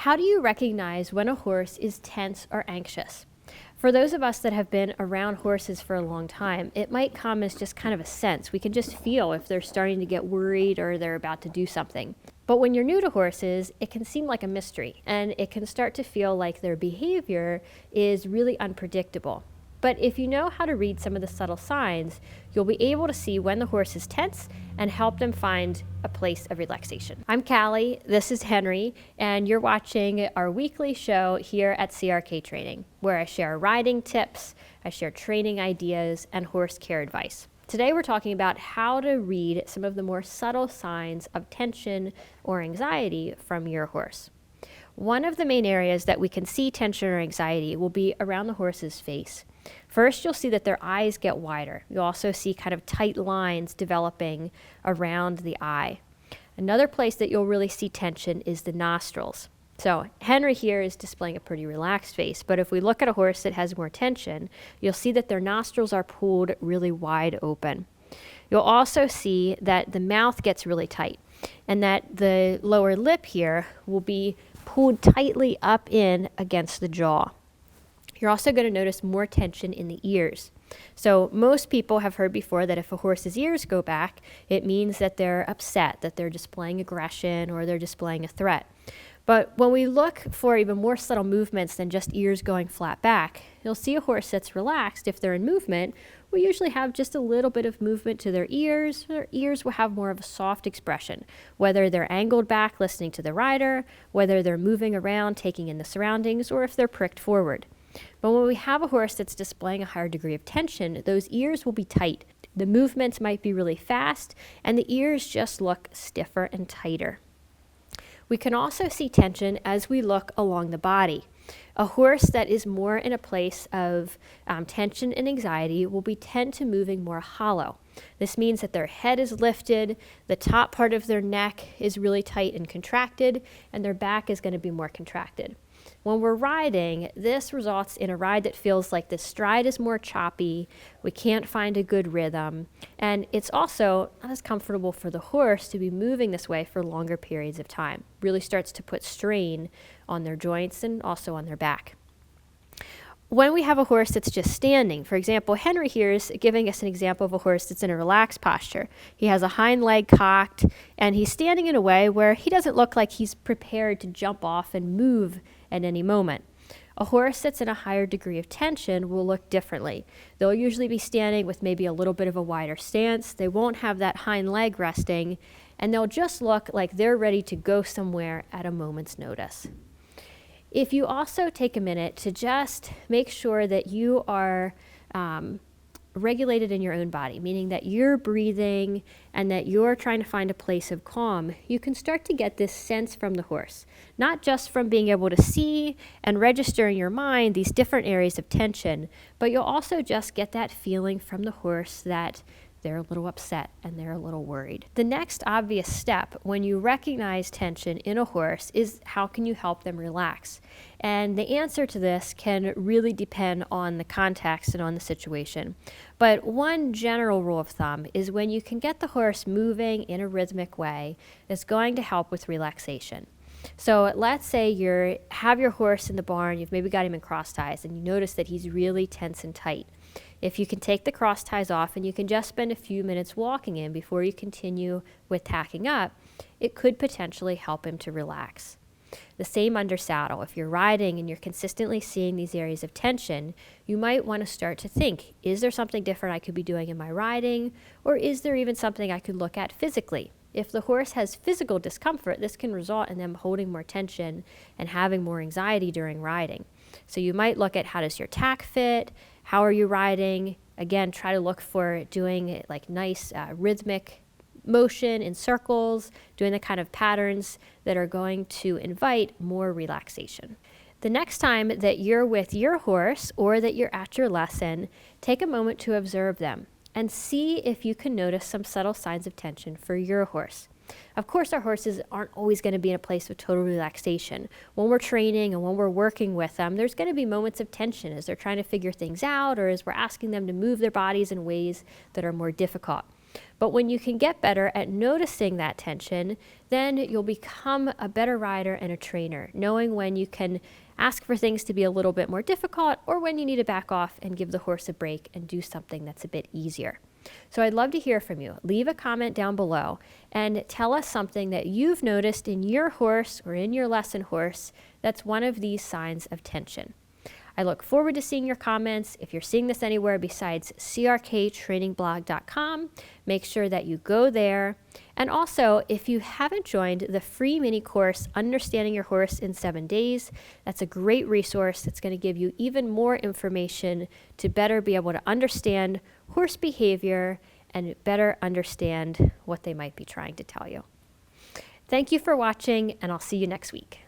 How do you recognize when a horse is tense or anxious? For those of us that have been around horses for a long time, it might come as just kind of a sense. We can just feel if they're starting to get worried or they're about to do something. But when you're new to horses, it can seem like a mystery, and it can start to feel like their behavior is really unpredictable. But if you know how to read some of the subtle signs, you'll be able to see when the horse is tense and help them find a place of relaxation. I'm Callie, this is Henry, and you're watching our weekly show here at CRK Training, where I share riding tips, I share training ideas, and horse care advice. Today we're talking about how to read some of the more subtle signs of tension or anxiety from your horse. One of the main areas that we can see tension or anxiety will be around the horse's face. First, you'll see that their eyes get wider. You'll also see kind of tight lines developing around the eye. Another place that you'll really see tension is the nostrils. So Henry here is displaying a pretty relaxed face, but if we look at a horse that has more tension, you'll see that their nostrils are pulled really wide open. You'll also see that the mouth gets really tight and that the lower lip here will be pulled tightly up in against the jaw. You're also going to notice more tension in the ears. So most people have heard before that if a horse's ears go back, it means that they're upset, that they're displaying aggression or they're displaying a threat. But when we look for even more subtle movements than just ears going flat back, you'll see a horse that's relaxed. If they're in movement, will usually have just a little bit of movement to their ears. Their ears will have more of a soft expression, whether they're angled back listening to the rider, whether they're moving around taking in the surroundings, or if they're pricked forward. But when we have a horse that's displaying a higher degree of tension, those ears will be tight. The movements might be really fast, and the ears just look stiffer and tighter. We can also see tension as we look along the body. A horse that is more in a place of tension and anxiety will tend to moving more hollow. This means that their head is lifted, the top part of their neck is really tight and contracted, and their back is going to be more contracted. When we're riding, this results in a ride that feels like the stride is more choppy, we can't find a good rhythm, and it's also not as comfortable for the horse to be moving this way for longer periods of time. Really starts to put strain on their joints and also on their back. When we have a horse that's just standing, for example, Henry here is giving us an example of a horse that's in a relaxed posture. He has a hind leg cocked, and he's standing in a way where he doesn't look like he's prepared to jump off and move at any moment. A horse that's in a higher degree of tension will look differently. They'll usually be standing with maybe a little bit of a wider stance. They won't have that hind leg resting, and they'll just look like they're ready to go somewhere at a moment's notice. If you also take a minute to just make sure that you are regulated in your own body, meaning that you're breathing and that you're trying to find a place of calm, you can start to get this sense from the horse, not just from being able to see and register in your mind these different areas of tension, but you'll also just get that feeling from the horse that they're a little upset and they're a little worried. The next obvious step when you recognize tension in a horse is how can you help them relax? And the answer to this can really depend on the context and on the situation. But one general rule of thumb is when you can get the horse moving in a rhythmic way, it's going to help with relaxation. So let's say you have your horse in the barn, you've maybe got him in cross ties, and you notice that he's really tense and tight. If you can take the cross ties off and you can just spend a few minutes walking him before you continue with tacking up, it could potentially help him to relax. The same under saddle. If you're riding and you're consistently seeing these areas of tension, you might want to start to think, is there something different I could be doing in my riding? Or is there even something I could look at physically? If the horse has physical discomfort, this can result in them holding more tension and having more anxiety during riding. So you might look at how does your tack fit? How are you riding? Again, try to look for doing like nice rhythmic motion in circles, doing the kind of patterns that are going to invite more relaxation. The next time that you're with your horse or that you're at your lesson, take a moment to observe them and see if you can notice some subtle signs of tension for your horse. Of course, our horses aren't always going to be in a place of total relaxation. When we're training and when we're working with them, there's going to be moments of tension as they're trying to figure things out or as we're asking them to move their bodies in ways that are more difficult. But when you can get better at noticing that tension, then you'll become a better rider and a trainer, knowing when you can ask for things to be a little bit more difficult or when you need to back off and give the horse a break and do something that's a bit easier. So I'd love to hear from you. Leave a comment down below and tell us something that you've noticed in your horse or in your lesson horse that's one of these signs of tension. I look forward to seeing your comments. If you're seeing this anywhere besides crktrainingblog.com, make sure that you go there. And also, if you haven't joined the free mini course, Understanding Your Horse in 7 Days, that's a great resource that's going to give you even more information to better be able to understand horse behavior and better understand what they might be trying to tell you. Thank you for watching, and I'll see you next week.